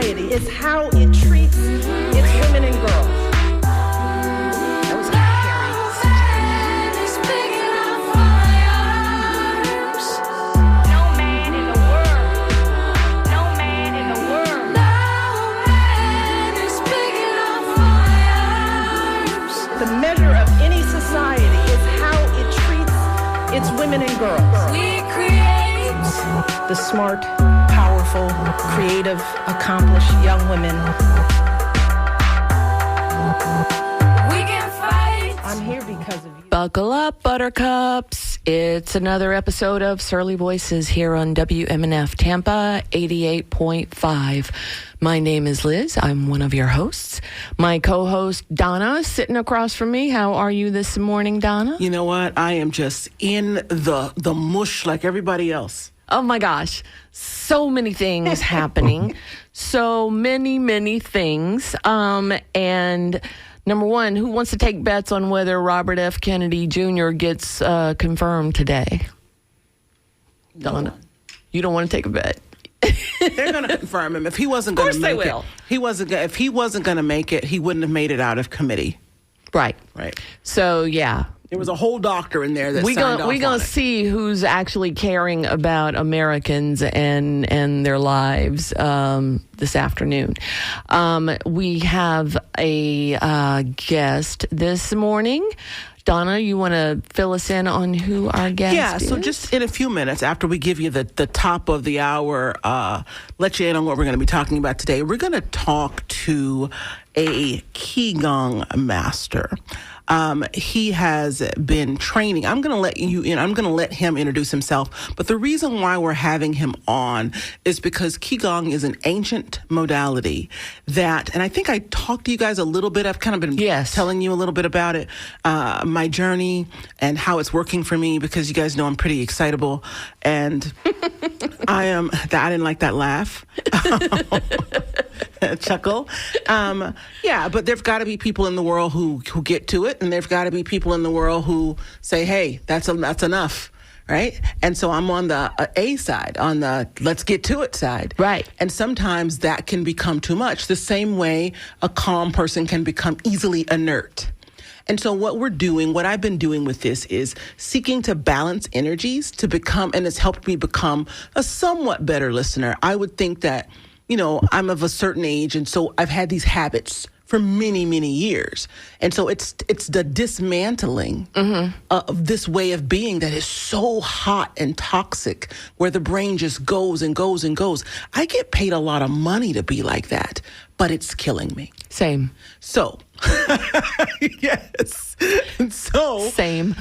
society is how it treats its women and girls. That was Harry. No man in the world. No man in the world. The measure of any society is how it treats its women and girls. We create. The smart, powerful, creative, accomplished young women. We can fight. I'm here because of you. Buckle up, buttercups. It's another episode of Surly Voices here on WMNF Tampa 88.5. My name is Liz. I'm one of your hosts. My co-host, Donna, sitting across from me. How are you this morning, Donna? You know what? I am just in the mush like everybody else. Oh my gosh. So many things happening. So many things. And number one, who wants to take bets on whether Robert F. Kennedy Jr. gets confirmed today? Donna, you don't want to take a bet. They're going to confirm him. If he wasn't going to make it, if he wasn't going to make it, he wouldn't have made it out of committee. Right. Right. So, yeah. There was a whole doctor in there that We're signed off going on to it. see who's actually caring about Americans and their lives this afternoon. We have a guest this morning. Donna, you want to fill us in on who our guest is? So just in a few minutes after we give you the top of the hour, let you in on what we're going to be talking about today. We're going to talk to a Qigong master. He has been training. I'm going to let you in. I'm going to let him introduce himself. But the reason why we're having him on is because Qigong is an ancient modality that, and I think I talked to you guys a little bit. I've kind of been telling you a little bit about it, my journey and how it's working for me, because you guys know I'm pretty excitable. And I didn't like that laugh. Chuckle. But there've got to be people in the world who get to it, and there've got to be people in the world who say, hey, that's enough, right? And so I'm on the A side, on the let's get to it side. Right. And sometimes that can become too much, the same way a calm person can become easily inert. And so what I've been doing with this is seeking to balance energies to become, and it's helped me become a somewhat better listener. I would think that, I'm of a certain age, and so I've had these habits for many years. And so it's the dismantling of this way of being that is so hot and toxic, where the brain just goes and goes and goes. I get paid a lot of money to be like that, but it's killing me. Same. So, yes. So, same.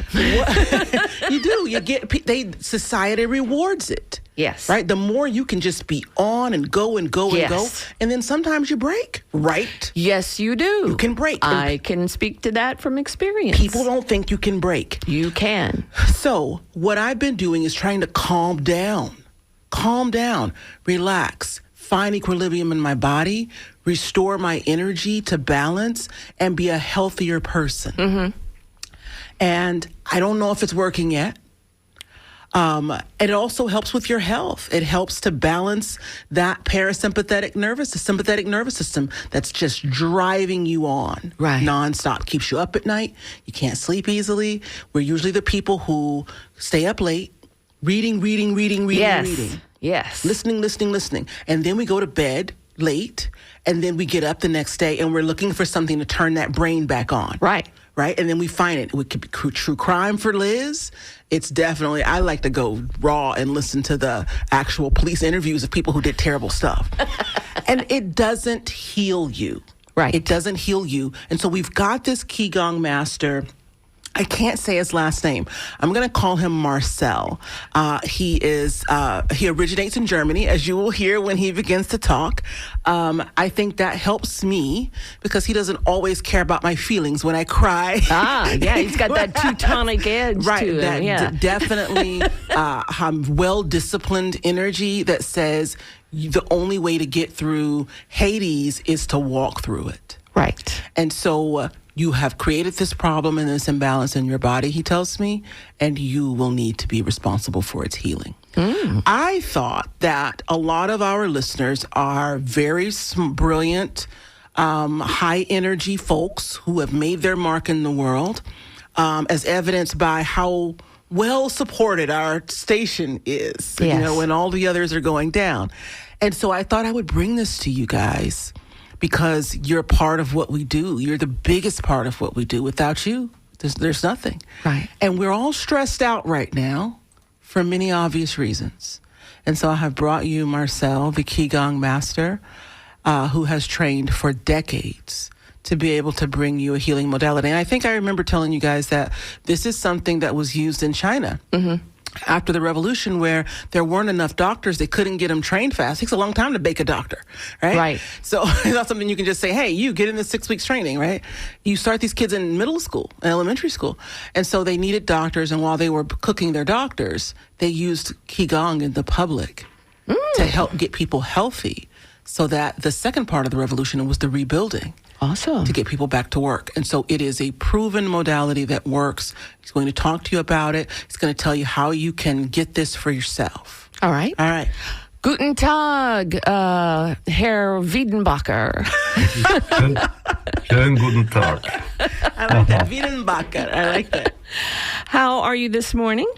You do. Society rewards it. Yes. Right? The more you can just be on and go and go and go. And then sometimes you break, right? Yes, you do. You can break. I can speak to that from experience. People don't think you can break. You can. So what I've been doing is trying to calm down, relax, find equilibrium in my body, restore my energy to balance, and be a healthier person. Mm-hmm. And I don't know if it's working yet. It also helps with your health. It helps to balance that sympathetic nervous system that's just driving you on nonstop. Keeps you up at night. You can't sleep easily. We're usually the people who stay up late, reading. Yes. Listening. And then we go to bed late, and then we get up the next day, and we're looking for something to turn that brain back on. Right. And then we find it. It could be true crime for Liz. It's definitely, I like to go raw and listen to the actual police interviews of people who did terrible stuff. And it doesn't heal you. Right. It doesn't heal you. And so we've got this Qigong master. I can't say his last name. I'm going to call him Marcel. He originates in Germany, as you will hear when he begins to talk. I think that helps me because he doesn't always care about my feelings when I cry. He's got that Teutonic edge to him. That yeah. Definitely well-disciplined energy that says the only way to get through Hades is to walk through it. Right. And so you have created this problem and this imbalance in your body, he tells me, and you will need to be responsible for its healing. I thought that a lot of our listeners are very brilliant, high energy folks who have made their mark in the world, as evidenced by how well supported our station is, Yes. when all the others are going down. And so I thought I would bring this to you guys because you're part of what we do. You're the biggest part of what we do. Without you, there's nothing. Right. And we're all stressed out right now for many obvious reasons. And so I have brought you Marcel, the Qigong master, who has trained for decades to be able to bring you a healing modality. And I think I remember telling you guys that this is something that was used in China after the revolution, where there weren't enough doctors. They couldn't get them trained fast. It takes a long time to bake a doctor, right? Right. So it's not something you can just say, hey, you get in this 6 weeks training, right? You start these kids in middle school, elementary school. And so they needed doctors. And while they were cooking their doctors, they used Qigong in the public to help get people healthy, so that the second part of the revolution was the rebuilding. Awesome. To get people back to work. And so it is a proven modality that works. He's going to talk to you about it. He's going to tell you how you can get this for yourself. All right. All right. Guten Tag, Herr Wiedenbacher. Schönen guten Tag. I like that. Wiedenbacher. I like that. How are you this morning?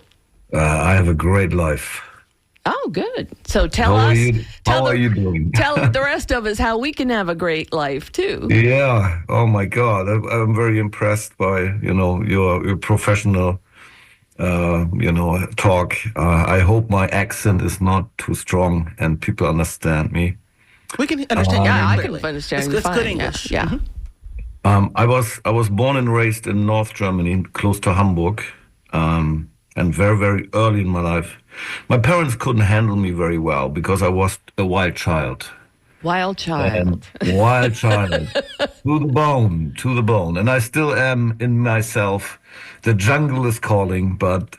I have a great life. Oh, good. So tell How us. are you doing? Tell the rest of us how we can have a great life too. Yeah. Oh my God. I'm very impressed by your professional talk. I hope my accent is not too strong and people understand me. We can understand you. Yeah, I can clearly. understand It's you good, fine. good English. Yeah. I was born and raised in North Germany, close to Hamburg, and very, very early in my life. My parents couldn't handle me very well because I was a wild child. Wild child. Wild child. To the bone. And I still am in myself. The jungle is calling, but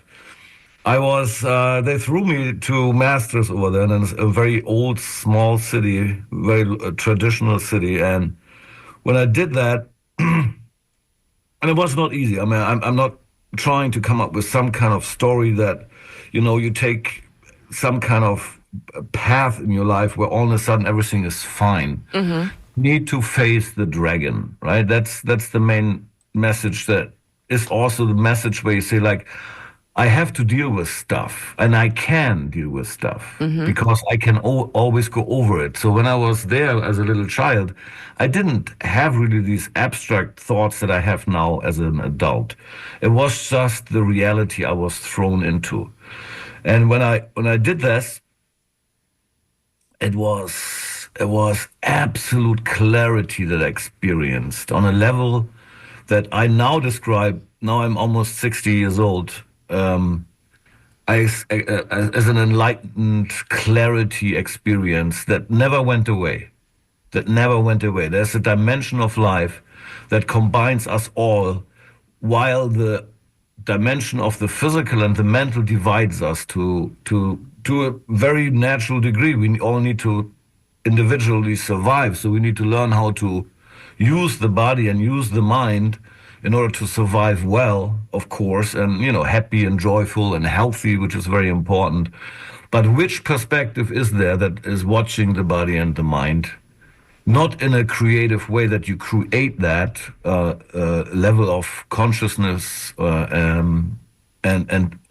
they threw me to masters over there, and it's a very old, small city, very traditional city. And when I did that, and it was not easy. I mean, I'm not trying to come up with some kind of story that, you take some kind of path in your life where all of a sudden everything is fine. You need to face the dragon, right? That's the main message. That is also the message where you say, like, I have to deal with stuff, and I can deal with stuff because I can always go over it. So when I was there as a little child, I didn't have really these abstract thoughts that I have now as an adult. It was just the reality I was thrown into. And when I did this, it was absolute clarity that I experienced on a level that I now describe. Now I'm almost 60 years old. As an enlightened clarity experience that never went away. There's a dimension of life that combines us all, while the dimension of the physical and the mental divides us to a very natural degree. We all need to individually survive, so we need to learn how to use the body and use the mind in order to survive well, of course, and happy and joyful and healthy, which is very important. But which perspective is there that is watching the body and the mind? Not in a creative way that you create that level of consciousness and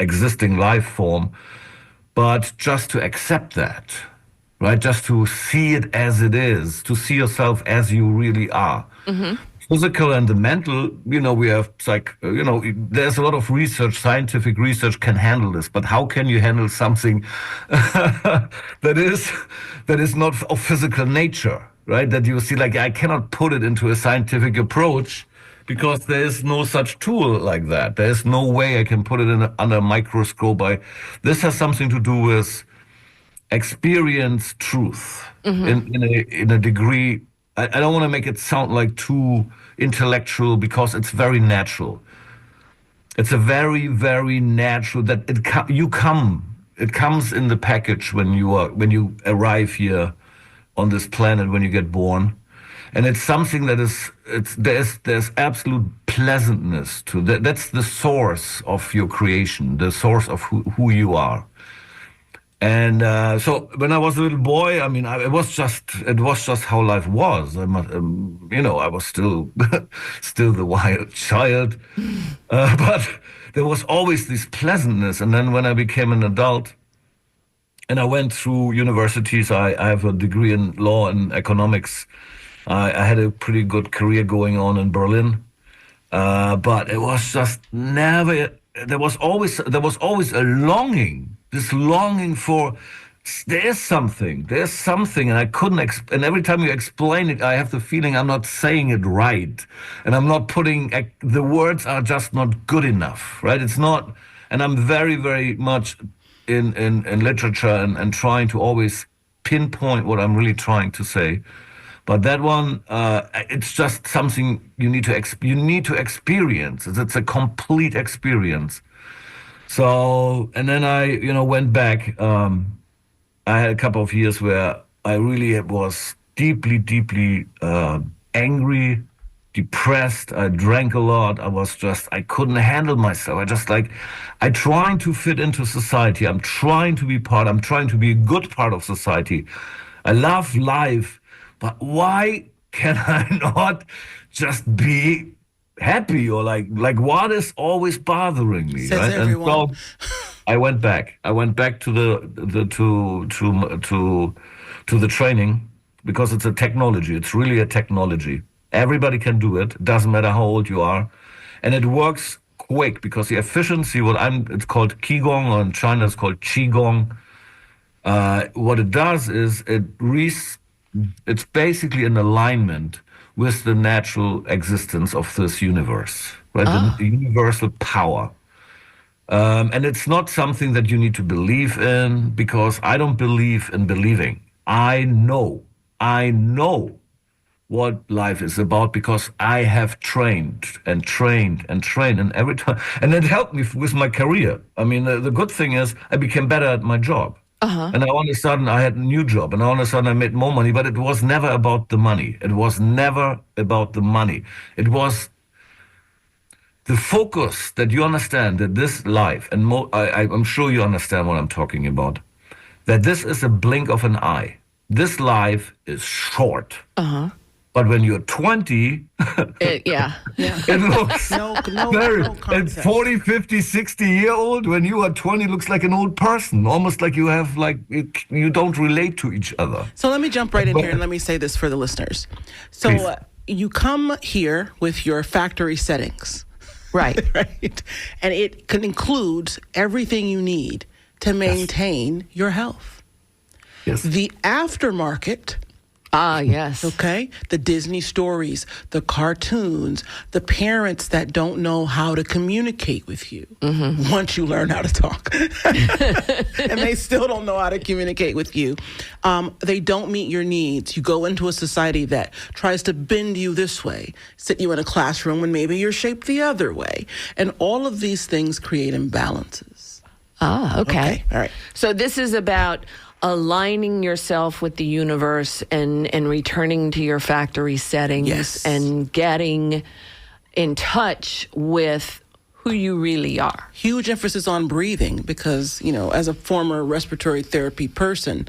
existing life form, but just to accept that, right? Just to see it as it is, to see yourself as you really are. Physical and the mental, we have there's a lot of research, scientific research can handle this, but how can you handle something that is not of physical nature, right? That you see, like, I cannot put it into a scientific approach because there is no such tool like that. There is no way I can put it under a microscope. This has something to do with experience truth in a degree. I don't want to make it sound like too intellectual because it's very natural. It's a very, very natural that it comes in the package when you arrive here on this planet, when you get born, and it's something that there's absolute pleasantness to that. That's the source of your creation, the source of who you are. And so when I was a little boy, I mean, it was just how life was. I was still still the wild child, but there was always this pleasantness. And then when I became an adult, and I went through universities, I have a degree in law and economics. I had a pretty good career going on in Berlin, but it was just never. There was always a longing. This longing for there's something, and I couldn't. And every time you explain it, I have the feeling I'm not saying it right, and I'm not putting the words are just not good enough, right? It's not, and I'm very, very much in literature and trying to always pinpoint what I'm really trying to say. But that one, it's just something you need to experience. It's a complete experience. So, and then I, went back. I had a couple of years where I really was deeply, deeply angry, depressed. I drank a lot. I couldn't handle myself. I'm trying to fit into society. I'm trying to be I'm trying to be a good part of society. I love life, but why can I not just be happy, or like what is always bothering me? Says right? everyone. And so I went back to the training, because it's a technology. It's really a technology. Everybody can do it. Doesn't matter how old you are, and it works quick because the efficiency. It's called Qigong, or in China it's called Qigong. What it does is it's basically an alignment with the natural existence of this universe, right? The universal power. And it's not something that you need to believe in, because I don't believe in believing. I know what life is about, because I have trained and every time, and it helped me with my career. I mean, the good thing is I became better at my job. And all of a sudden I had a new job, and all of a sudden I made more money, but it was never about the money. It was never about the money. It was the focus that you understand that this life, and I'm sure you understand what I'm talking about, that this is a blink of an eye. This life is short. But when you're 20, it looks and 40, 50, 60-year-old, when you are 20, looks like an old person, almost like you have, you don't relate to each other. So let me jump right in here and let me say this for the listeners. So you come here with your factory settings. Right. Right. And it includes everything you need to maintain your health. Yes. The aftermarket. Yes. Okay. The Disney stories, the cartoons, the parents that don't know how to communicate with you once you learn how to talk. And they still don't know how to communicate with you. They don't meet your needs. You go into a society that tries to bend you this way, sit you in a classroom when maybe you're shaped the other way. And all of these things create imbalances. Okay. All right. So this is about aligning yourself with the universe and returning to your factory settings and getting in touch with who you really are. Huge emphasis on breathing because, as a former respiratory therapy person,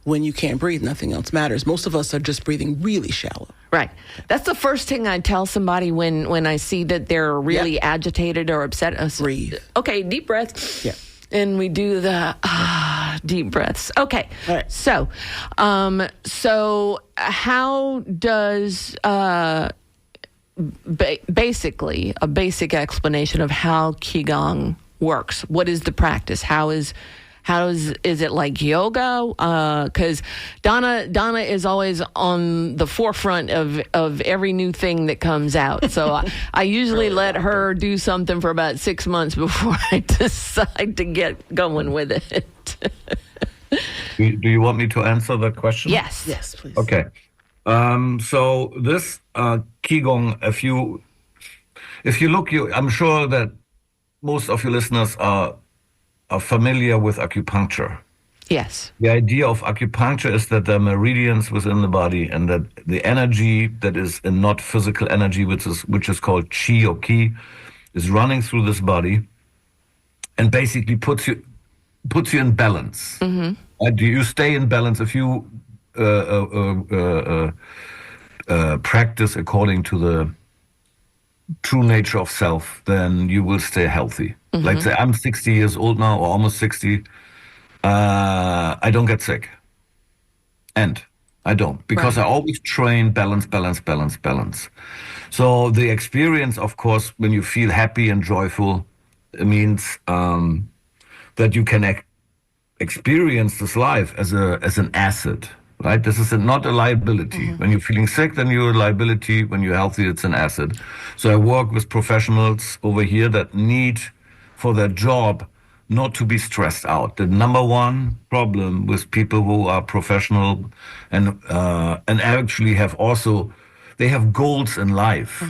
when you can't breathe, nothing else matters. Most of us are just breathing really shallow. Right. That's the first thing I tell somebody when I see that they're really agitated or upset. Breathe. Okay, deep breaths. Yeah. And we do the deep breaths. Okay. All right. So how does basically a basic explanation of how Qigong works? What is the practice? Is it like yoga? Because Donna is always on the forefront of every new thing that comes out. So I usually let her do something for about 6 months before I decide to get going with it. Do you want me to answer that question? Yes. Yes, please. Okay. So this Qigong, if you look, I'm sure that most of your listeners are familiar with acupuncture. Yes. The idea of acupuncture is that there are meridians within the body, and that the energy that is not physical energy, which is called qi or ki, is running through this body, and basically puts you puts you in balance. You stay in balance if you practice according to the true nature of self, then you will stay healthy. Like say, I'm 60 years old now, or almost 60. I don't get sick. And I don't, because I always train balance. So the experience, of course, when you feel happy and joyful, it means that you can experience this life as an asset, right? This is not a liability. When you're feeling sick, then you're a liability. When you're healthy, it's an asset. So I work with professionals over here that need for their job not to be stressed out. The number one problem with people who are professional and actually they have goals in life.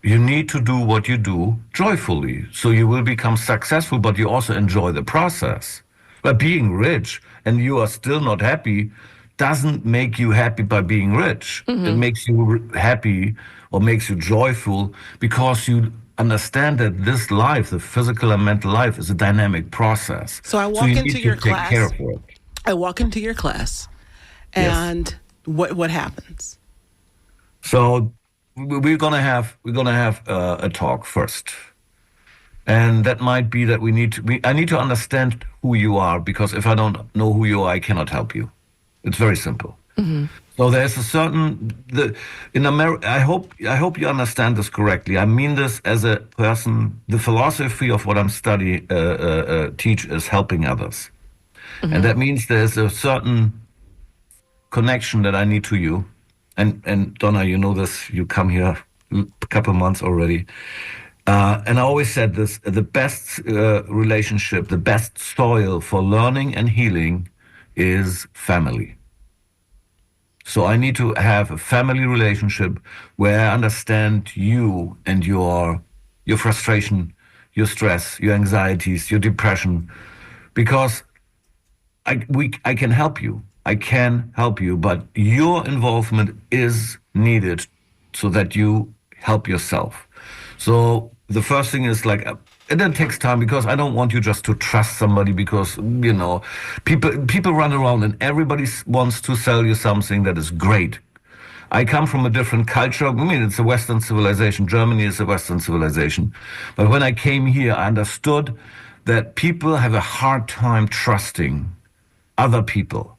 You need to do what you do joyfully. So you will become successful, but you also enjoy the process. But being rich and you are still not happy doesn't make you happy by being rich. It makes you happy or makes you joyful because you understand that this life, the physical and mental life, is a dynamic process. So I walk into your class. Take care of it. I walk into your class, and what happens? So we're gonna have a talk first, and that might be that I need to understand who you are, because if I don't know who you are, I cannot help you. It's very simple. So there's a certain in America. I hope you understand this correctly. I mean this as a person. The philosophy of what I'm teach is helping others, and that means there's a certain connection that I need to you. And Donna, you know this. You come here a couple months already, and I always said this: the best relationship, the best soil for learning and healing, is family. So I need to have a family relationship where I understand you and your frustration, your stress, your anxieties, your depression, because I can help you. I can help you, but your involvement is needed so that you help yourself. So the first thing is and it takes time, because I don't want you just to trust somebody, because, people run around and everybody wants to sell you something that is great. I come from a different culture. I mean, it's a Western civilization. Germany is a Western civilization. But when I came here, I understood that people have a hard time trusting other people.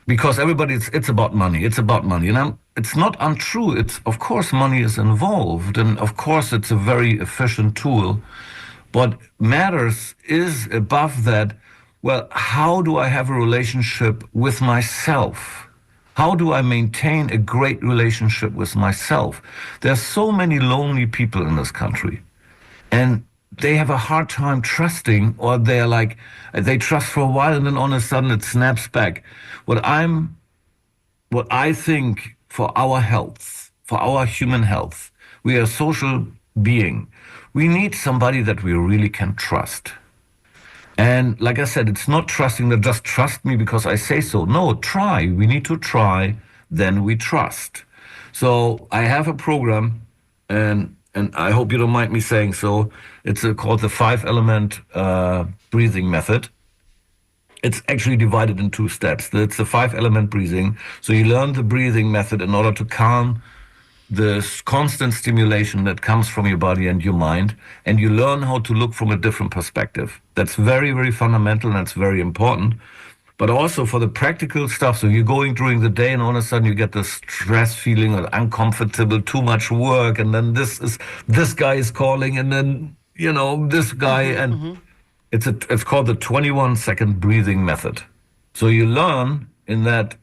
Because it's about money. It's about money. And it's not untrue. Of course, money is involved. And of course, it's a very efficient tool. What matters is above that, well, how do I have a relationship with myself? How do I maintain a great relationship with myself? There's so many lonely people in this country. And they have a hard time trusting, or they trust for a while and then all of a sudden it snaps back. What I think for our health, for our human health, we are a social being. We need somebody that we really can trust. And like I said, it's not trusting that just trust me because I say so. No, try. We need to try, then we trust. So I have a program, and I hope you don't mind me saying so. It's called the 5-element breathing method. It's actually divided in 2 steps. It's the 5-element breathing. So you learn the breathing method in order to calm the constant stimulation that comes from your body and your mind, and you learn how to look from a different perspective. That's very, very fundamental, and that's very important. But also for the practical stuff, so you're going during the day and all of a sudden you get this stress feeling or uncomfortable, too much work, and then this guy is calling, and then, this guy, and it's called the 21-second breathing method. So you learn in that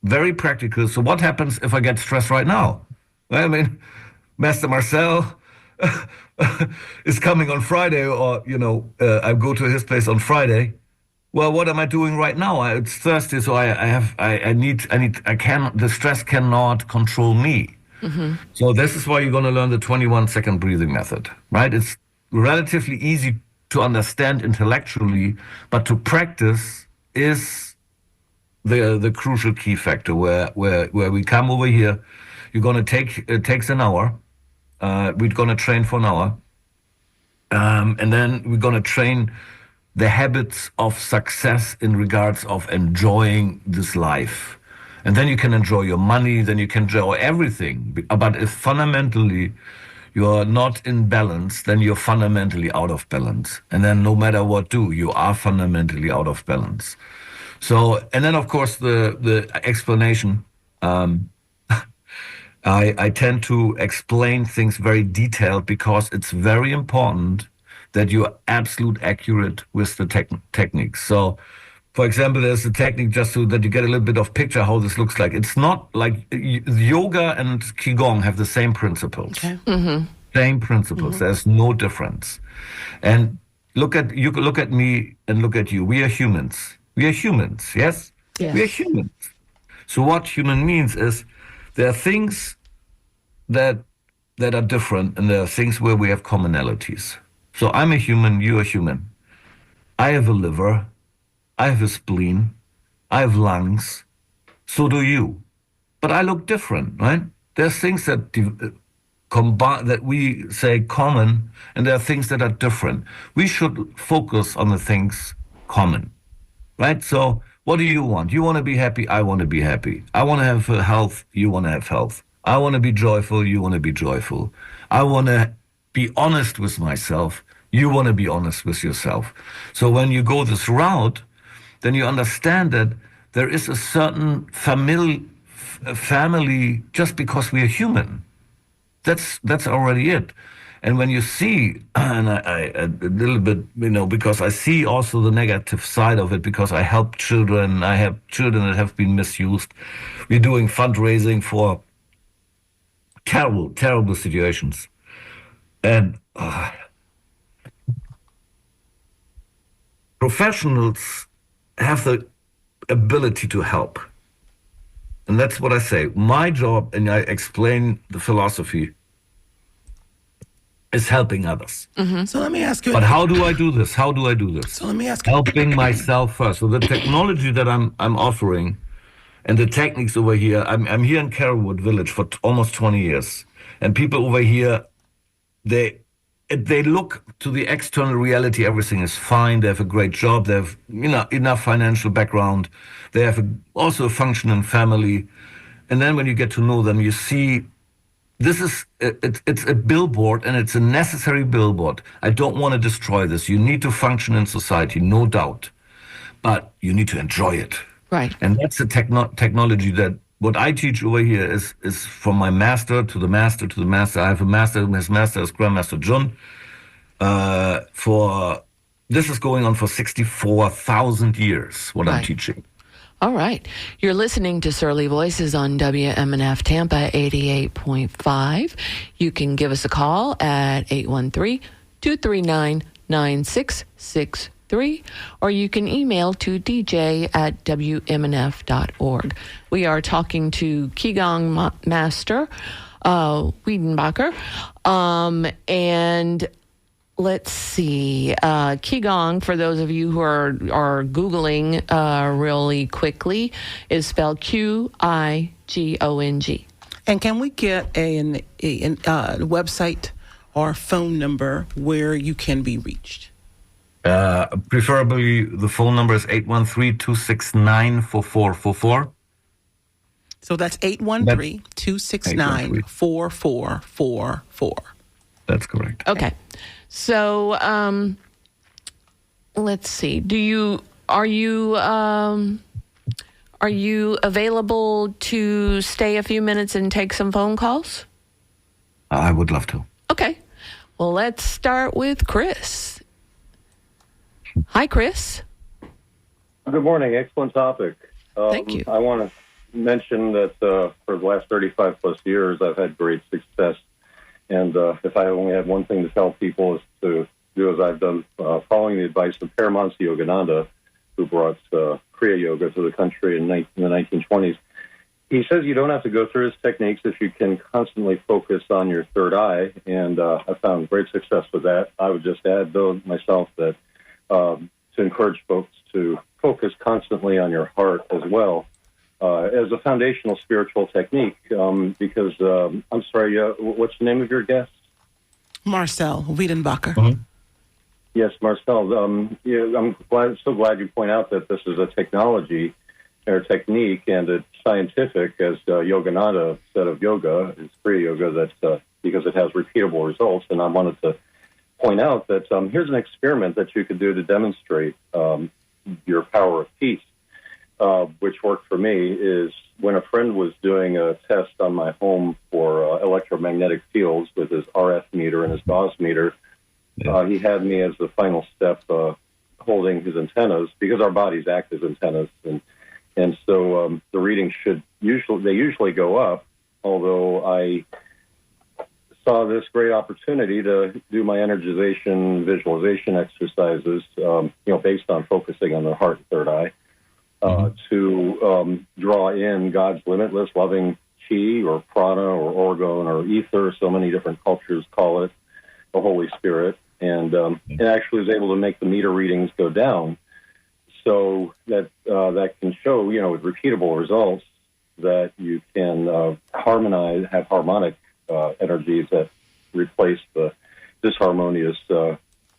very practical. So what happens if I get stressed right now? I mean, Master Marcel is coming on Friday, or, I go to his place on Friday. Well, what am I doing right now? It's Thursday, so the stress cannot control me. So this is why you're going to learn the 21-second breathing method, right? It's relatively easy to understand intellectually, but to practice is the crucial key factor where we come over here. You're going to it takes an hour. We're going to train for an hour. And then we're going to train the habits of success in regards of enjoying this life. And then you can enjoy your money, then you can enjoy everything. But if fundamentally you're not in balance, then you're fundamentally out of balance. And then no matter what you are fundamentally out of balance. So, and then of course the explanation, I tend to explain things very detailed because it's very important that you are absolute accurate with the techniques. So, for example, there's a technique just so that you get a little bit of picture how this looks like. It's not like yoga and Qigong have the same principles. Okay. Same principles. There's no difference. And you could look at me and look at you. We are humans. We are humans, yes? Yes. We are humans. So what human means is there are things that are different, and there are things where we have commonalities. So I'm a human, you're a human. I have a liver, I have a spleen, I have lungs, so do you. But I look different, right? There's things that combine, that we say common, and there are things that are different. We should focus on the things common, right? So what do you want? You want to be happy, I want to be happy. I want to have health, you want to have health. I want to be joyful, you want to be joyful. I want to be honest with myself, you want to be honest with yourself. So when you go this route, then you understand that there is a certain family just because we are human. That's already it. And when you see, and I a little bit, because I see also the negative side of it, because I help children, I have children that have been misused. We're doing fundraising for terrible, terrible situations. And professionals have the ability to help. And that's what I say. My job, and I explain the philosophy, is helping others. So let me ask you. But how do I do this? How do I do this? So let me ask you. Helping myself first. So the technology that I'm offering and the techniques over here, I'm here in Carolwood Village for almost 20 years. And people over here, they look to the external reality, everything is fine, they have a great job, they have enough financial background, they have also a functioning family. And then when you get to know them, you see it's a billboard, and it's a necessary billboard. I don't want to destroy this. You need to function in society, no doubt. But you need to enjoy it. Right. And that's the technology that what I teach over here is from my master to the master to the master. I have a master, his master is Grandmaster Jun. This is going on for 64,000 years, what I'm teaching. All right. You're listening to Surly Voices on WMNF Tampa 88.5. You can give us a call at 813-239-9663, or you can email to dj@wmnf.org. We are talking to Qigong Master Wiedenbacher, and let's see. Qigong, for those of you who are Googling really quickly, is spelled Qigong. And can we get a website or phone number where you can be reached? Preferably, the phone number is 813-269-4444. So that's 813-269-4444. That's correct. Okay. So, let's see. Are you available to stay a few minutes and take some phone calls? I would love to. Okay. Well, let's start with Chris. Hi, Chris. Good morning. Excellent topic. Thank you. I want to mention that for the last 35 plus years, I've had great success. And if I only had one thing to tell people is to do as I've done, following the advice of Paramahansa Yogananda, who brought Kriya Yoga to the country in the 1920s. He says you don't have to go through his techniques if you can constantly focus on your third eye, and I found great success with that. I would just add, though, myself, that to encourage folks to focus constantly on your heart as well, as a foundational spiritual technique, because, I'm sorry, what's the name of your guest? Marcel Wiedenbacher. Mm-hmm. Yes, Marcel. I'm so glad you point out that this is a technology or technique, and it's scientific, as Yogananda said of yoga, it's Kriya Yoga, that because it has repeatable results. And I wanted to point out that here's an experiment that you could do to demonstrate your power of peace, which worked for me. Is when a friend was doing a test on my home for electromagnetic fields with his RF meter and his Gauss meter. He had me as the final step holding his antennas, because our bodies act as antennas, and so the readings usually go up. Although I saw this great opportunity to do my energization visualization exercises, based on focusing on the heart and third eye, to draw in God's limitless loving chi or prana or orgone or ether. So many different cultures call it the Holy Spirit. And it actually was able to make the meter readings go down, so that can show, with repeatable results, that you can have harmonic energies that replace the disharmonious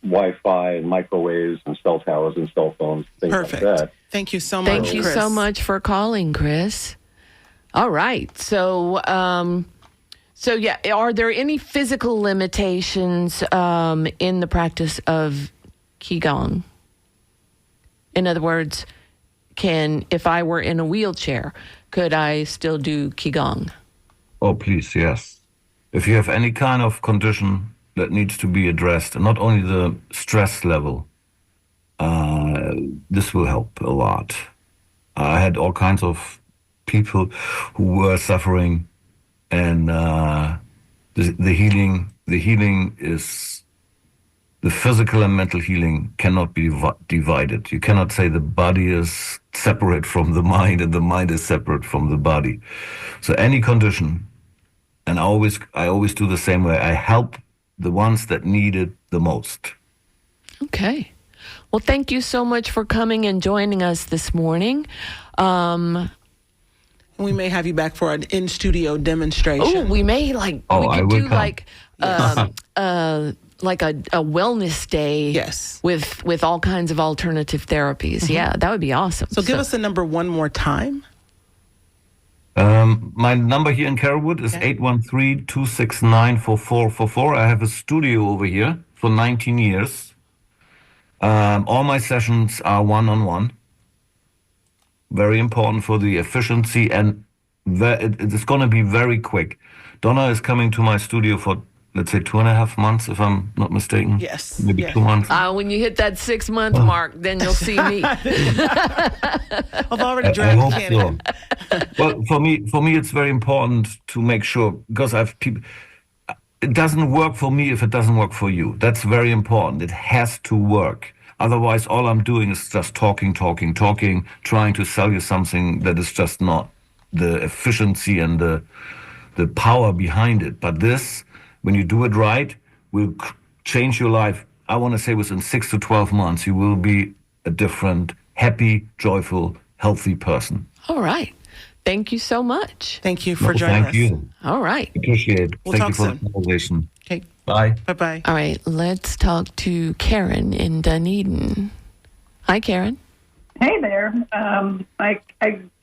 Wi-Fi and microwaves and cell towers and cell phones, things Perfect. like that. Thank you so much, Thank you Chris. so much for calling, Chris. All right. So, are there any physical limitations in the practice of Qigong? In other words, if I were in a wheelchair, could I still do Qigong? Oh, please, yes. If you have any kind of condition that needs to be addressed, and not only the stress level, this will help a lot. I had all kinds of people who were suffering, and the healing is, the physical and mental healing cannot be divided. You cannot say the body is separate from the mind and the mind is separate from the body. So any condition, and I always do the same way. I help the ones that need it the most. Okay. Well, thank you so much for coming and joining us this morning. We may have you back for an in-studio demonstration. Oh, we may we I could will do come. like a wellness day. Yes. With all kinds of alternative therapies. Mm-hmm. Yeah, that would be awesome. So give us the number one more time. My number here in Carrollwood is 813-269-4444. I have a studio over here for 19 years. All my sessions are one-on-one. Very important for the efficiency, and it's going to be very quick. Donna is coming to my studio for, let's say, 2.5 months, if I'm not mistaken. Yes. Maybe yes. 2 months. When you hit that 6-month mark, then you'll see me. I've already I dragged hope Cannon. so. Well, for me, it's very important to make sure, because I've people. It doesn't work for me if it doesn't work for you. That's very important. It has to work. Otherwise, all I'm doing is just talking, trying to sell you something that is just not the efficiency and the power behind it. But this, when you do it right, will change your life. I want to say within 6 to 12 months, you will be a different, happy, joyful, healthy person. All right. Thank you so much. Thank you for joining Thank us. you. All right. Appreciate it. We'll Thank talk you for soon. the conversation. Okay. Bye. Bye-bye. All right. Let's talk to Karen in Dunedin. Hi, Karen. Hey there. I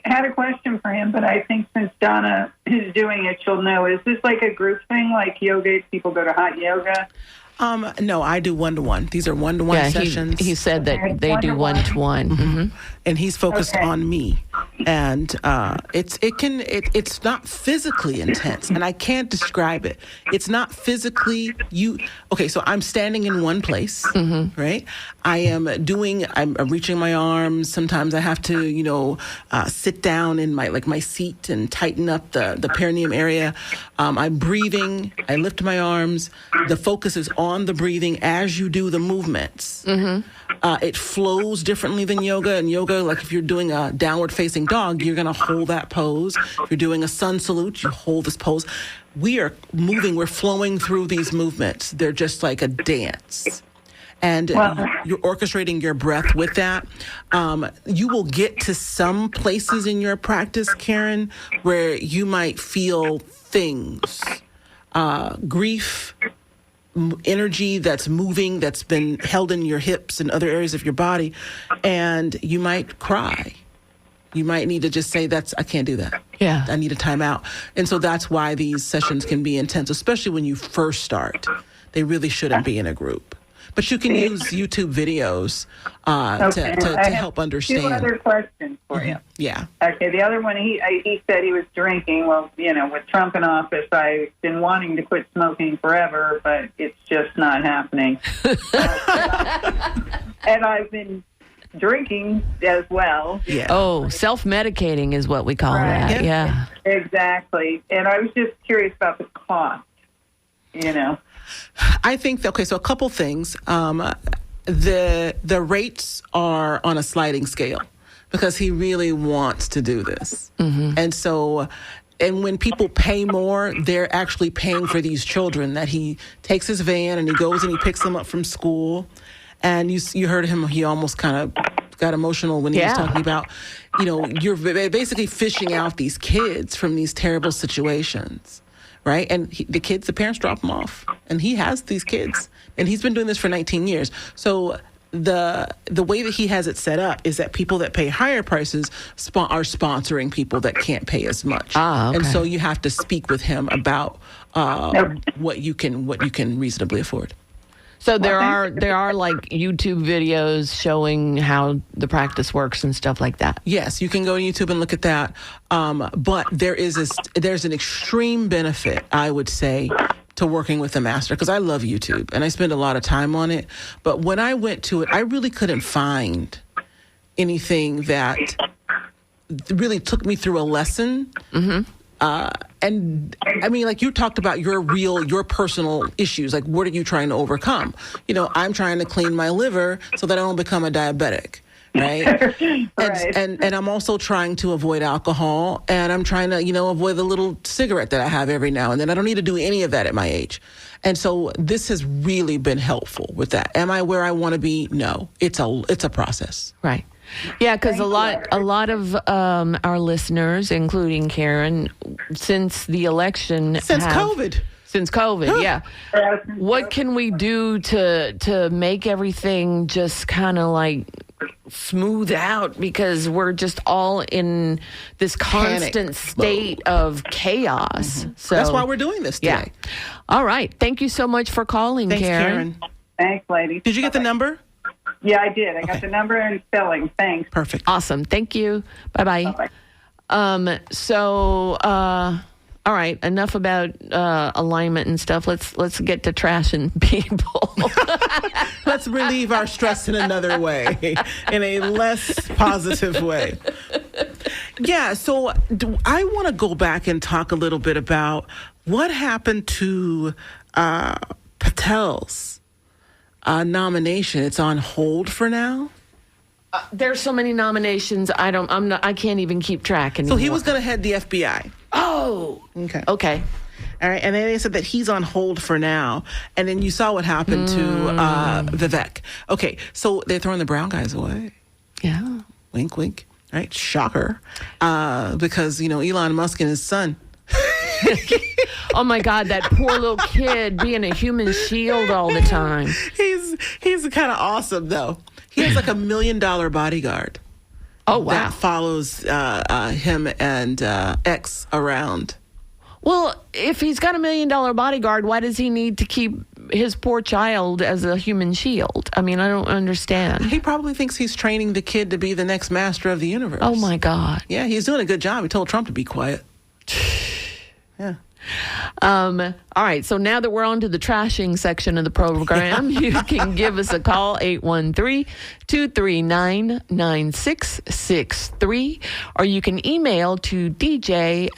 had a question for him, but I think since Donna is doing it, she'll know. Is this like a group thing, like yoga? People go to hot yoga? No, I do one-to-one. These are one-to-one Yeah, sessions. he said that Okay, they do one-to-one. 1-to-1. And he's focused Okay. on me, and it's not physically intense, and I can't describe it. It's not physically okay. So I'm standing in one place, right? I'm reaching my arms. Sometimes I have to sit down in my seat and tighten up the perineum area. I'm breathing. I lift my arms. The focus is on the breathing as you do the movements. It flows differently than yoga. In yoga, like if you're doing a downward facing dog, you're going to hold that pose. If you're doing a sun salute, you hold this pose. We are moving, we're flowing through these movements. They're just like a dance. And you're orchestrating your breath with that. You will get to some places in your practice, Karen, where you might feel things, grief, energy that's moving, that's been held in your hips and other areas of your body, and you might cry. You might need to just say, I can't do that. Yeah. I need a timeout. And so that's why these sessions can be intense, especially when you first start. They really shouldn't be in a group. But you can use YouTube videos to help understand. 2 other questions for you. Yeah. Okay, the other one, he said he was drinking. Well, with Trump in office, I've been wanting to quit smoking forever, but it's just not happening. And I've been drinking as well. Yeah. Oh, self-medicating is what we call Right. that. Yeah. Exactly. And I was just curious about the cost, I think so a couple things. The rates are on a sliding scale because he really wants to do this. And when people pay more, they're actually paying for these children that he takes his van and he goes and he picks them up from school. And you heard him, he almost kind of got emotional when he was talking about, you're basically fishing out these kids from these terrible situations. Right? And the parents drop them off. And he has these kids. And he's been doing this for 19 years. So the way that he has it set up is that people that pay higher prices are sponsoring people that can't pay as much. Okay. And so you have to speak with him about what you can reasonably afford. So there are like YouTube videos showing how the practice works and stuff like that. Yes, you can go to YouTube and look at that. But there's an extreme benefit, I would say, to working with a master, because I love YouTube and I spend a lot of time on it. But when I went to it, I really couldn't find anything that really took me through a lesson. And I mean, like you talked about your personal issues. Like, what are you trying to overcome? I'm trying to clean my liver so that I don't become a diabetic. Right. Right. And I'm also trying to avoid alcohol, and I'm trying to, avoid the little cigarette that I have every now and then. I don't need to do any of that at my age. And so this has really been helpful with that. Am I where I want to be? No, it's a process. Right. Yeah, because a lot of our listeners, including Karen, since the election, Since COVID, yeah. What can we do to make everything just kind of like smooth out, because we're just all in this constant state of chaos. So that's why we're doing this today. Yeah. All right. Thank you so much for calling, Thanks, Karen. Thanks, ladies. Did you get the number? Yeah, I did. I got the number and spelling. Thanks. Perfect. Awesome. Thank you. Bye-bye. Bye-bye. All right, enough about alignment and stuff. Let's get to trashing people. Let's relieve our stress in another way, in a less positive way. Yeah, so I want to go back and talk a little bit about what happened to Patel's nomination. It's on hold for now. There's so many nominations. I can't even keep track anymore. So he was going to head the FBI. Oh. Okay. All right. And then they said that he's on hold for now. And then you saw what happened to Vivek. Okay. So they're throwing the brown guys away. Yeah. Wink, wink. Right? Shocker. Because, Elon Musk and his son. Oh my God, that poor little kid being a human shield all the time. He's kind of awesome, though. He has like $1 million bodyguard. Oh, wow. That follows him and X around. Well, if he's got $1 million bodyguard, why does he need to keep his poor child as a human shield? I mean, I don't understand. He probably thinks he's training the kid to be the next master of the universe. Oh my God. Yeah, he's doing a good job. He told Trump to be quiet. Yeah. All right. So now that we're on to the trashing section of the program, you can give us a call, 813-239-9663, or you can email to dj@wmnf.org.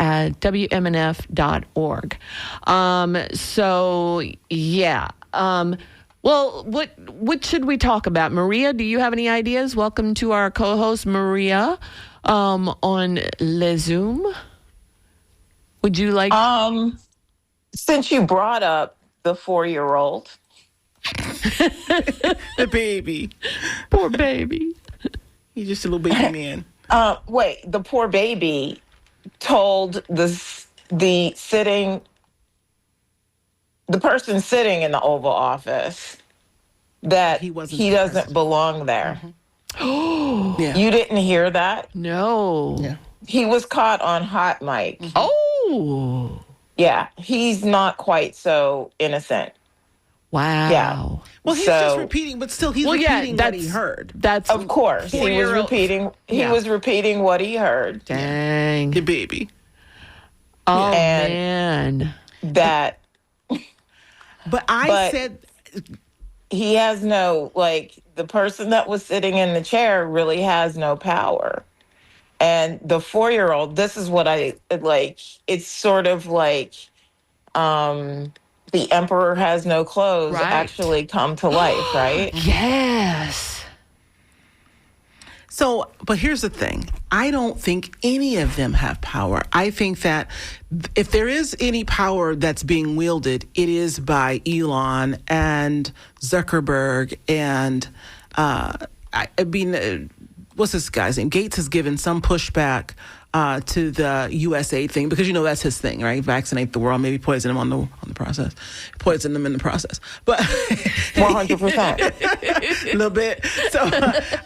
So, yeah. Well, what should we talk about? Maria, do you have any ideas? Welcome to our co-host, Maria, on Le Zoom. Would you like... Since you brought up the 4-year-old. The baby. Poor baby. He's just a little baby man. Wait, the poor baby told the sitting the person sitting in the Oval Office, that He he, wasn't the doesn't president. belong there. Yeah. You didn't hear that? No. Yeah. He was caught on hot mic. Oh. Yeah, he's not quite so innocent. Wow. Yeah. Well, he's just So- repeating, but still, he's Well, yeah, repeating what he heard. That's Of course, he was 4-year-old repeating. He Yeah. was repeating what he heard. Dang. The baby. Oh And- man. That But I But- said, he has no, like, the person that was sitting in the chair really has no power. And the 4-year-old, this is what I like. It's sort of like the emperor has no clothes Right. actually come to life, right? Yes. so, but here's the thing. I don't think any of them have power. I think that if there is any power that's being wielded, it is by Elon and Zuckerberg and, I mean, what's this guy's name? Gates has given some pushback to the USA thing because that's his thing, right? Vaccinate the world, maybe poison them on the process, poison them in the process. But 100%. a little bit. So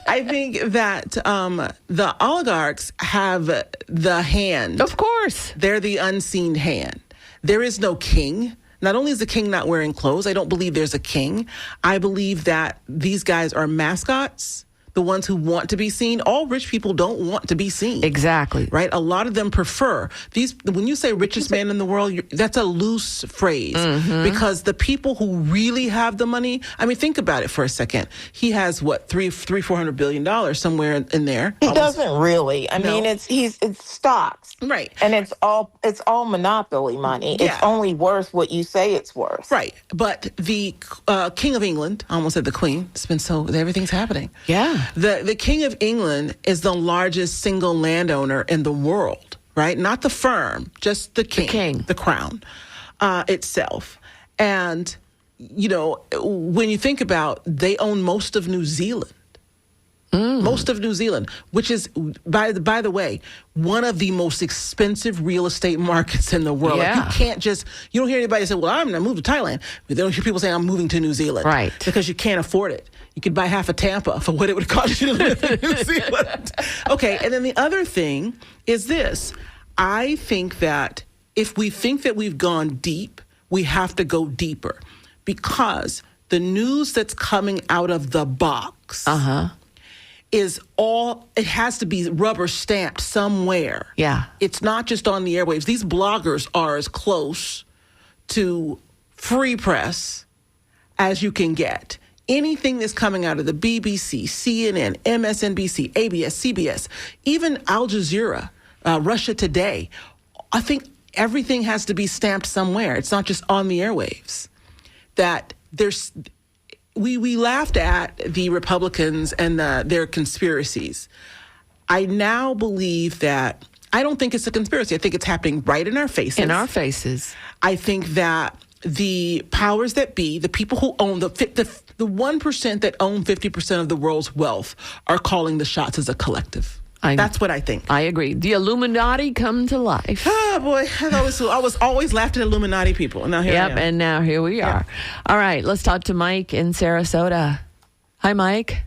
I think that the oligarchs have the hand. Of course. They're the unseen hand. There is no king. Not only is the king not wearing clothes, I don't believe there's a king. I believe that these guys are mascots, the ones who want to be seen. All rich people don't want to be seen. Exactly. Right? A lot of them prefer these. When you say richest man in the world, that's a loose phrase because the people who really have the money, I mean, think about it for a second. He has what, $400 billion somewhere in there. He doesn't really. I mean, it's stocks. Right. And it's all monopoly money. Yeah. It's only worth what you say it's worth. Right. But the King of England, I almost said the Queen, it's been everything's happening. Yeah. The King of England is the largest single landowner in the world, right? Not the firm, just the king. The crown itself. And, when you think about, they own most of New Zealand. Most of New Zealand, which is, by the way, one of the most expensive real estate markets in the world. Like, Yeah. you can't you don't hear anybody say, well, I'm going to move to Thailand. But they don't hear people say, I'm moving to New Zealand. Right. Because you can't afford it. You could buy half a Tampa for what it would cost you to live in New Zealand. Okay, and then the other thing is this. I think that if we think that we've gone deep, we have to go deeper. Because the news that's coming out of the box it has to be rubber stamped somewhere. Yeah. It's not just on the airwaves. These bloggers are as close to free press as you can get. Anything that's coming out of the BBC, CNN, MSNBC, ABS, CBS, even Al Jazeera, Russia Today, I think everything has to be stamped somewhere. It's not just on the airwaves. That there's... We laughed at the Republicans and their conspiracies. I now believe that I don't think it's a conspiracy. I think it's happening right in our faces. In our faces. I think that the powers that be, the people who own the 1% that own 50% of the world's wealth, are calling the shots as a collective. That's what I think. I agree. The Illuminati come to life. Oh boy, I was always laughed at Illuminati people. And now here I am. And now here we are. All right, let's talk to Mike in Sarasota. Hi, Mike.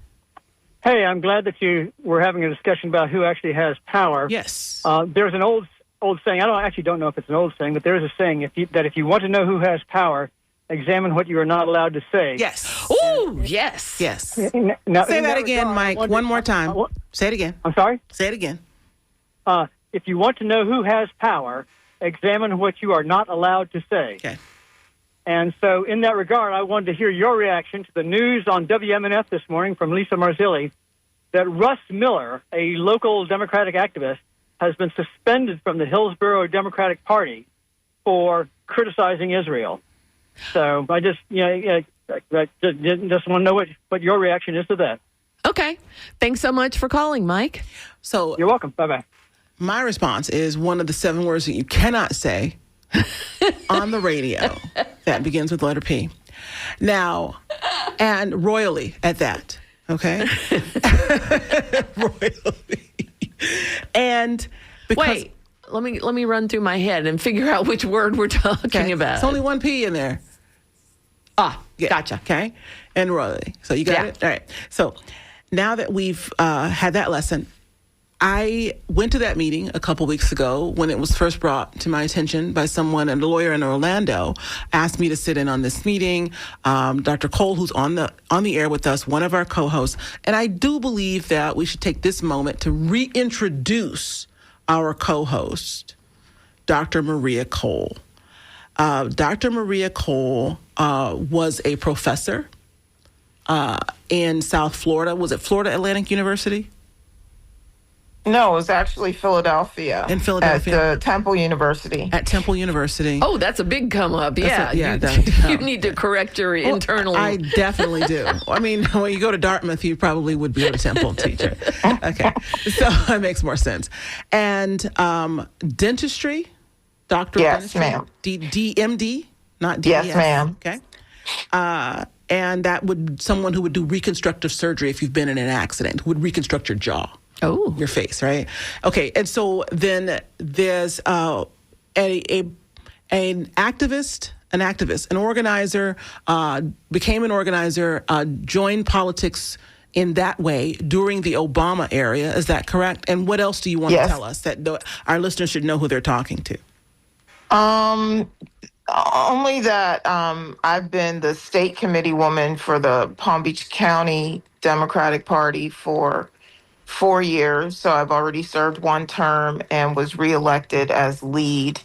Hey, I'm glad that you were having a discussion about who actually has power. Yes. There's an old saying. I don't know if it's an old saying, but there is a saying that if you want to know who has power, examine what you are not allowed to say. Yes. Ooh, yes. Yes. Now, Say in that again, regard, Mike. One more time. Say it again. I'm sorry? Say it again. If you want to know who has power, examine what you are not allowed to say. Okay. And so in that regard, I wanted to hear your reaction to the news on WMNF this morning from Lisa Marzilli that Russ Miller, a local Democratic activist, has been suspended from the Hillsborough Democratic Party for criticizing Israel. So I just want to know what your reaction is to that. Okay. Thanks so much for calling, Mike. So you're welcome. Bye-bye. My response is one of the 7 words that you cannot say on the radio that begins with the letter P. Now, and royally at that, okay? Royally. And because... Wait, let me run through my head and figure out which word we're talking about. It's only one P in there. Yeah. Gotcha. Okay. And royalty. So you got Yeah. it? All right. So now that we've had that lesson, I went to that meeting a couple weeks ago when it was first brought to my attention by someone, a lawyer in Orlando, asked me to sit in on this meeting. Dr. Cole, who's on the air with us, one of our co-hosts, and I do believe that we should take this moment to reintroduce our co-host, Dr. Maria Cole. Dr. Maria Cole was a professor in South Florida. Was it Florida Atlantic University? No, it was actually Philadelphia. In Philadelphia. At Temple University. At Temple University. Oh, that's a big come up. Yeah. You need to correct your internal. I definitely do. I mean, when you go to Dartmouth, you probably would be a Temple teacher. Okay. So that makes more sense. And dentistry, doctor of Yes, dentistry. ma'am. DMD, not DDS. Yes, ma'am. Okay. And that would someone who would do reconstructive surgery if you've been in an accident, who would reconstruct your jaw. Oh. Your face, right? Okay, and so then there's an activist, an organizer, became an organizer, joined politics in that way during the Obama era. Is that correct? And what else do you want Yes. to tell us that our listeners should know who they're talking to? Only that I've been the state committee woman for the Palm Beach County Democratic Party for 4 years. So I've already served one term and was reelected as lead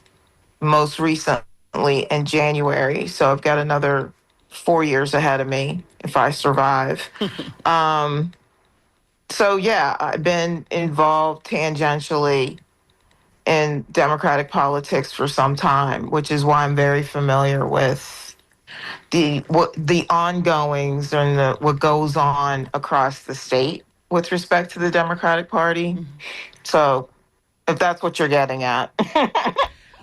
most recently in January. So I've got another 4 years ahead of me if I survive. So yeah, I've been involved tangentially in Democratic politics for some time, which is why I'm very familiar with the ongoings and what goes on across the state with respect to the Democratic Party. So if that's what you're getting at.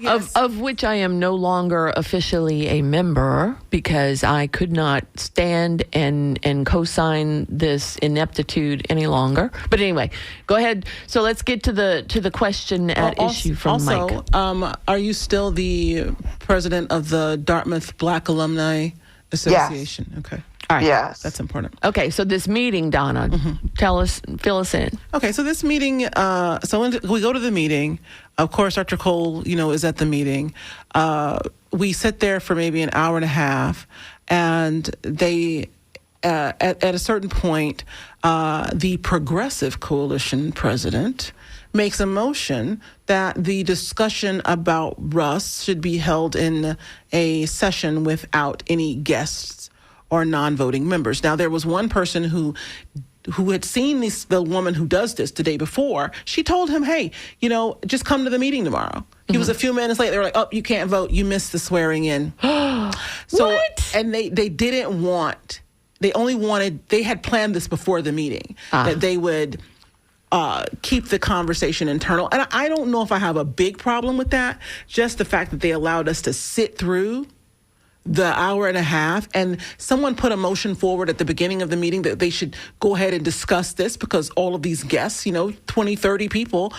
Of which I am no longer officially a member because I could not stand and co-sign this ineptitude any longer. But anyway, go ahead. So let's get to the question at issue from Mike. Are you still the president of the Dartmouth Black Alumni Association? Yes. Okay. All right. Yes. That's important. Okay, so this meeting, Donna, fill us in. Okay, so this meeting, so when we go to the meeting, of course, Dr. Cole, is at the meeting. We sit there for maybe an hour and a half, and they, at a certain point, the Progressive Coalition president makes a motion that the discussion about Russ should be held in a session without any guests or non-voting members. Now, there was one person who had seen the woman who does this the day before. She told him, hey, just come to the meeting tomorrow. He was a few minutes late. They were like, oh, you can't vote. You missed the swearing in. So, What? And they didn't want, they had planned this before the meeting, that they would keep the conversation internal. And I don't know if I have a big problem with that. Just the fact that they allowed us to sit through the hour and a half, and someone put a motion forward at the beginning of the meeting that they should go ahead and discuss this because all of these guests, 20, 30 people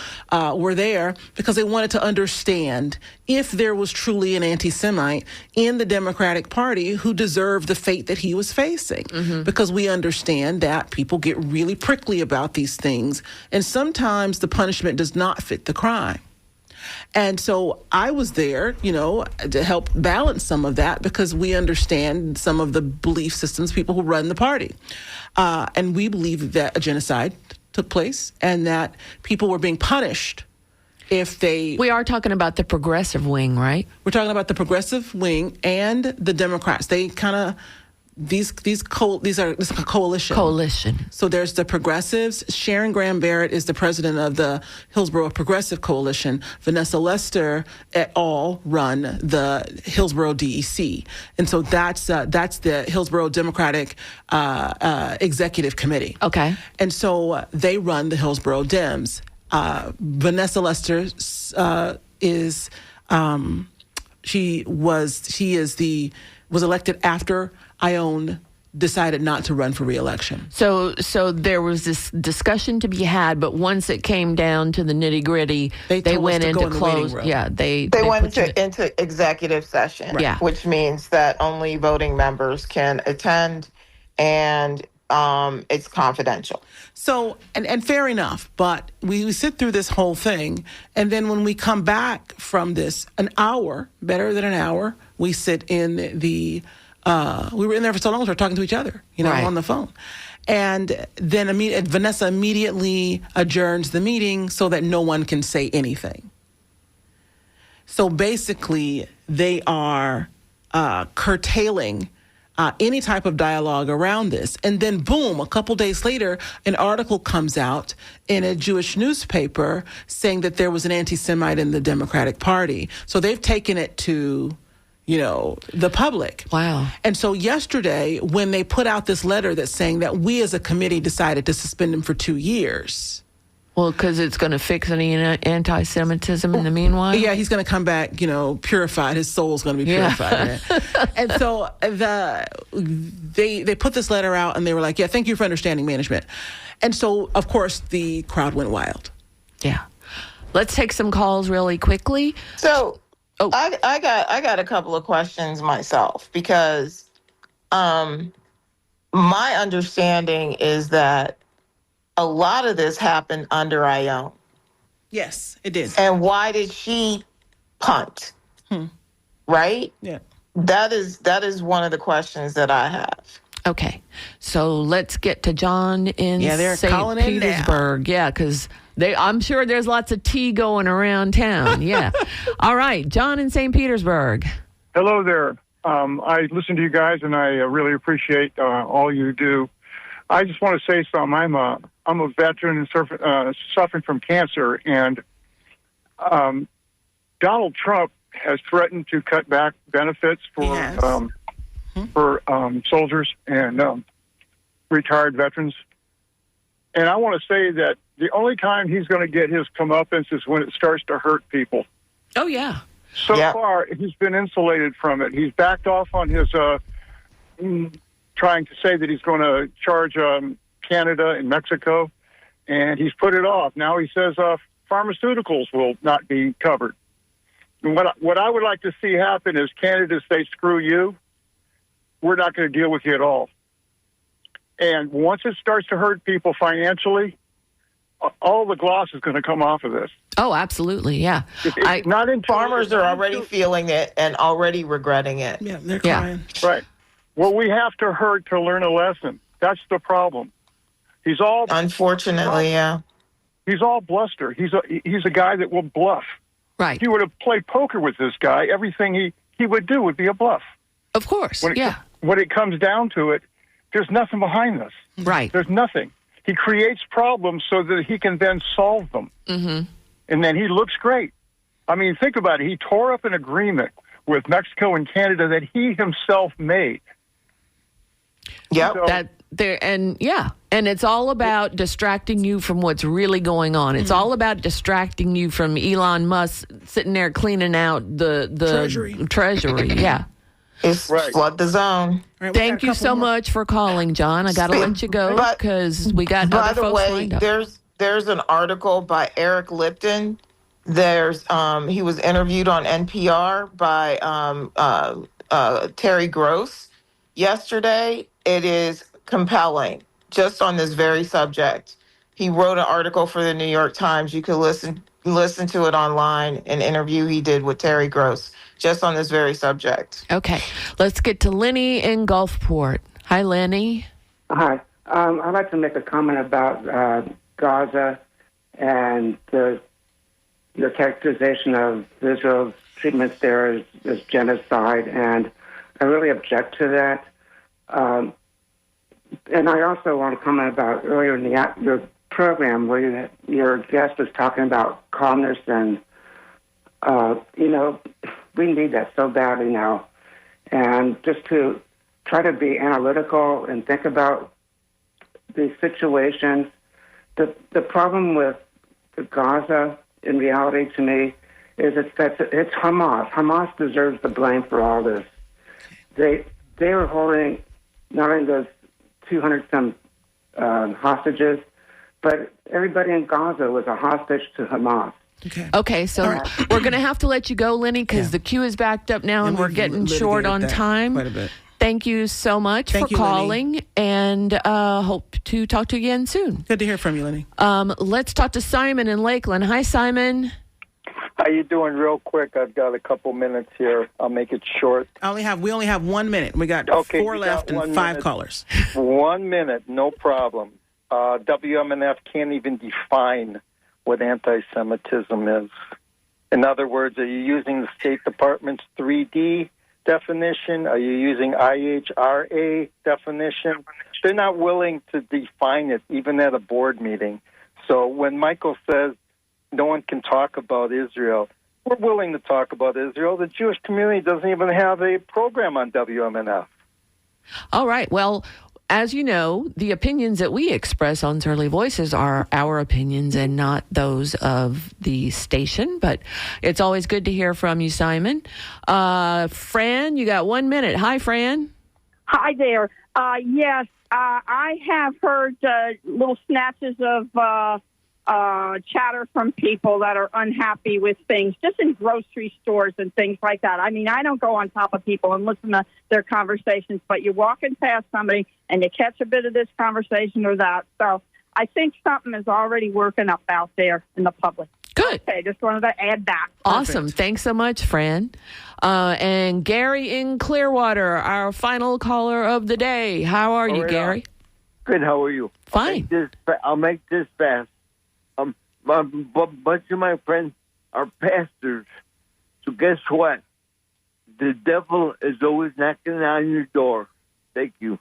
were there because they wanted to understand if there was truly an anti-Semite in the Democratic Party who deserved the fate that he was facing. Because we understand that people get really prickly about these things, and sometimes the punishment does not fit the crime. And so I was there, to help balance some of that because we understand some of the belief systems, people who run the party. And we believe that a genocide took place and that people were being punished if they... We are talking about the progressive wing, right? We're talking about the progressive wing and the Democrats. They kind of... This is a coalition. Coalition. So there's the progressives. Sharon Graham Barrett is the president of the Hillsborough Progressive Coalition. Vanessa Lester et al. Run the Hillsborough DEC. And so that's the Hillsborough Democratic Executive Committee. Okay. And so they run the Hillsborough Dems. Vanessa Lester was elected after Ione decided not to run for re-election. So there was this discussion to be had, but once it came down to the nitty gritty, They told us went to go into in the waiting closed. room. Yeah, they went put you- into executive session, Yeah. which means that only voting members can attend, and it's confidential. So, and fair enough, but we sit through this whole thing, and then when we come back from this, an hour, better than an hour, we sit in the, we were in there for so long, we were talking to each other, Right. on the phone. And then Vanessa immediately adjourns the meeting so that no one can say anything. So basically, they are curtailing any type of dialogue around this. And then, boom, a couple days later, an article comes out in a Jewish newspaper saying that there was an anti-Semite in the Democratic Party. So they've taken it to, the public. Wow. And so yesterday, when they put out this letter that's saying that we as a committee decided to suspend him for 2 years. Well, because it's going to fix any anti-Semitism in the meanwhile? Yeah, he's going to come back, purified. His soul's going to be purified. Yeah. And so they put this letter out, and they were like, yeah, thank you for understanding management. And so, of course, the crowd went wild. Yeah. Let's take some calls really quickly. So Oh. I got a couple of questions myself, because my understanding is that a lot of this happened under Ione. Yes, it did. And why did she punt? Right? Yeah. That is one of the questions that I have. Okay. So let's get to John in they're St. calling in now. Petersburg. Yeah, because I'm sure there's lots of tea going around town. Yeah. All right. John in St. Petersburg. Hello there. I listen to you guys, and I really appreciate all you do. I just want to say something. I'm a veteran and suffering from cancer, and Donald Trump has threatened to cut back benefits for soldiers and retired veterans. And I want to say that the only time he's going to get his comeuppance is when it starts to hurt people. Oh, yeah. So far, he's been insulated from it. He's backed off on his trying to say that he's going to charge Canada and Mexico, and he's put it off. Now he says pharmaceuticals will not be covered. And what I would like to see happen is Canada say, screw you, we're not going to deal with you at all. And once it starts to hurt people financially, all the gloss is going to come off of this. Oh, absolutely. Yeah. Farmers are already feeling it and already regretting it. Yeah, they're crying. Right. Well, we have to hurt to learn a lesson. That's the problem. Unfortunately, yeah. He's all bluster. He's a guy that will bluff. Right. If you were to play poker with this guy, everything he would do would be a bluff. Of course. When it comes down to it, there's nothing behind this. Right. There's nothing. He creates problems so that he can then solve them. Mm-hmm. And then he looks great. I mean, think about it. He tore up an agreement with Mexico and Canada that he himself made. Yeah. And it's all about distracting you from what's really going on. It's all about distracting you from Elon Musk sitting there cleaning out the treasury. Yeah. It's flood the zone. Right, Thank you so much for calling, John. I got to let you go because we got other folks lined up. There's an article by Eric Lipton. He was interviewed on NPR by Terry Gross yesterday. It is compelling, just on this very subject. He wrote an article for the New York Times. You can listen to it online, an interview he did with Terry Gross, just on this very subject. Okay. Let's get to Lenny in Gulfport. Hi, Lenny. Hi. I'd like to make a comment about Gaza and the characterization of Israel's treatments there as genocide, and I really object to that. And I also want to comment about earlier in your program where your guest was talking about calmness, and we need that so badly now. And just to try to be analytical and think about these situations. The problem with Gaza, in reality, to me, is it's Hamas. Hamas deserves the blame for all this. They are holding not only those 200-some hostages, but everybody in Gaza was a hostage to Hamas. Okay, so we're going to have to let you go, Lenny, because the queue is backed up now, and we're getting short on time. Quite a bit. Thank you so much for calling, Lenny. and hope to talk to you again soon. Good to hear from you, Lenny. Let's talk to Simon in Lakeland. Hi, Simon. How you doing? Real quick, I've got a couple minutes here. I'll make it short. We only have 1 minute. We got 4 left and 5 callers. 1 minute, no problem. WMNF can't even define what anti-Semitism is. In other words, are you using the State Department's 3D definition? Are you using IHRA definition? They're not willing to define it, even at a board meeting. So when Michael says no one can talk about Israel, we're willing to talk about Israel. The Jewish community doesn't even have a program on WMNF. All right. Well, as you know, the opinions that we express on Surly Voices are our opinions and not those of the station. But it's always good to hear from you, Simon. Fran, you got 1 minute. Hi, Fran. Hi there. Yes, I have heard little snatches of chatter from people that are unhappy with things, just in grocery stores and things like that. I mean, I don't go on top of people and listen to their conversations, but you're walking past somebody and you catch a bit of this conversation or that. So I think something is already working up out there in the public. Good. Okay, just wanted to add that. Awesome. Thanks so much, Fran. And Gary in Clearwater, our final caller of the day. How are you, Gary? Good. How are you? Fine. I'll make this fast. A bunch of my friends are pastors. So guess what? The devil is always knocking on your door. Thank you.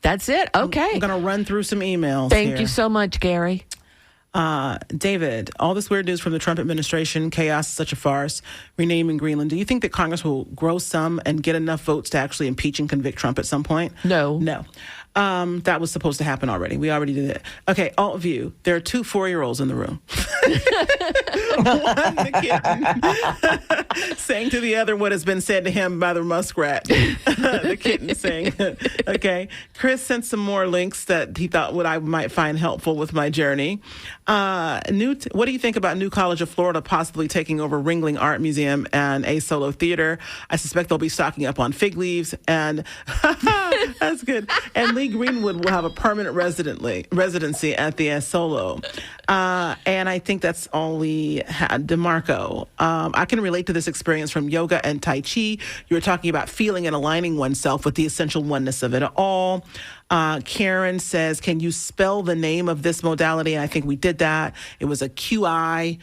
That's it. Okay. I'm going to run through some emails. Thank you so much, Gary. David, all this weird news from the Trump administration, chaos is such a farce, renaming Greenland. Do you think that Congress will grow some and get enough votes to actually impeach and convict Trump at some point? No. That was supposed to happen already. We already did it. Okay, all of you, there are 2 4-year-olds in the room. One, the kitten, saying to the other what has been said to him by the muskrat. The kitten saying, okay. Chris sent some more links that he thought I might find helpful with my journey. What do you think about New College of Florida possibly taking over Ringling Art Museum and a solo theater? I suspect they'll be stocking up on fig leaves and that's good. And Lee Greenwood will have a permanent residency at the Solo. And I think that's all we had. DeMarco, I can relate to this experience from yoga and Tai Chi. You were talking about feeling and aligning oneself with the essential oneness of it all. Karen says, can you spell the name of this modality? And I think we did that. It was a QI.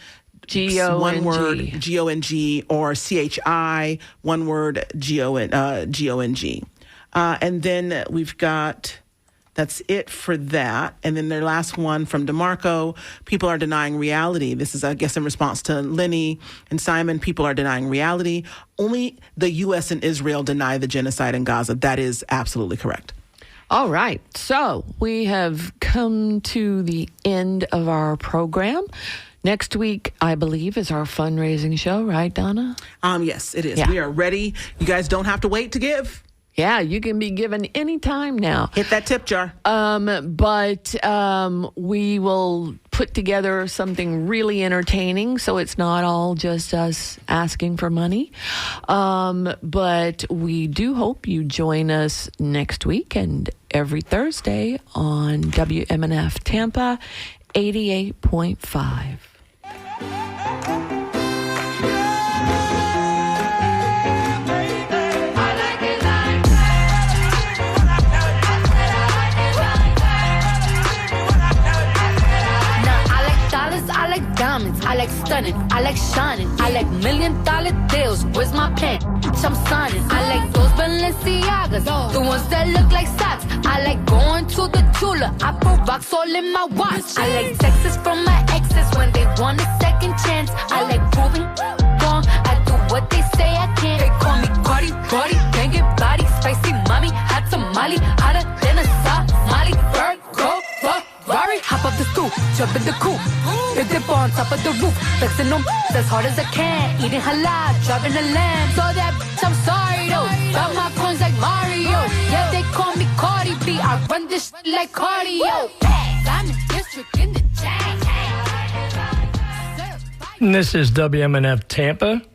G-O-N-G. One word, G-O-N-G, or C-H-I, one word, G-O-N-G. And then we've got, that's it for that. And then their last one from DeMarco, people are denying reality. This is, I guess, in response to Lenny and Simon. People are denying reality. Only the U.S. and Israel deny the genocide in Gaza. That is absolutely correct. All right. So we have come to the end of our program. Next week, I believe, is our fundraising show, right, Donna? Yes, it is. Yeah. We are ready. You guys don't have to wait to give. Yeah, you can be given any time now. Hit that tip jar. But we will put together something really entertaining, so it's not all just us asking for money. But we do hope you join us next week and every Thursday on WMNF Tampa 88.5. Diamonds, I like stunning, I like shining, I like $1 million deals. Where's my pen? I'm signing. I like those Balenciagas, the ones that look like socks. I like going to the Tula. I put rocks all in my watch. I like texts from my exes when they want a second chance. I like proving wrong. I do what they say I can't. They call me Cardi, can't get body, spicy mommy, hot tamale, hotter than a Somali. Virgo, Ferrari, hop up the stoop, jump in the coupe. The dip on top of the roof, flexing them as hard as I can. Eating halal, driving a lamb. So that bitch, I'm sorry though. Got my coins like Mario. Yeah, they call me Cardi B. I run this like cardio. Diamond District in the chain. And this is WMNF Tampa.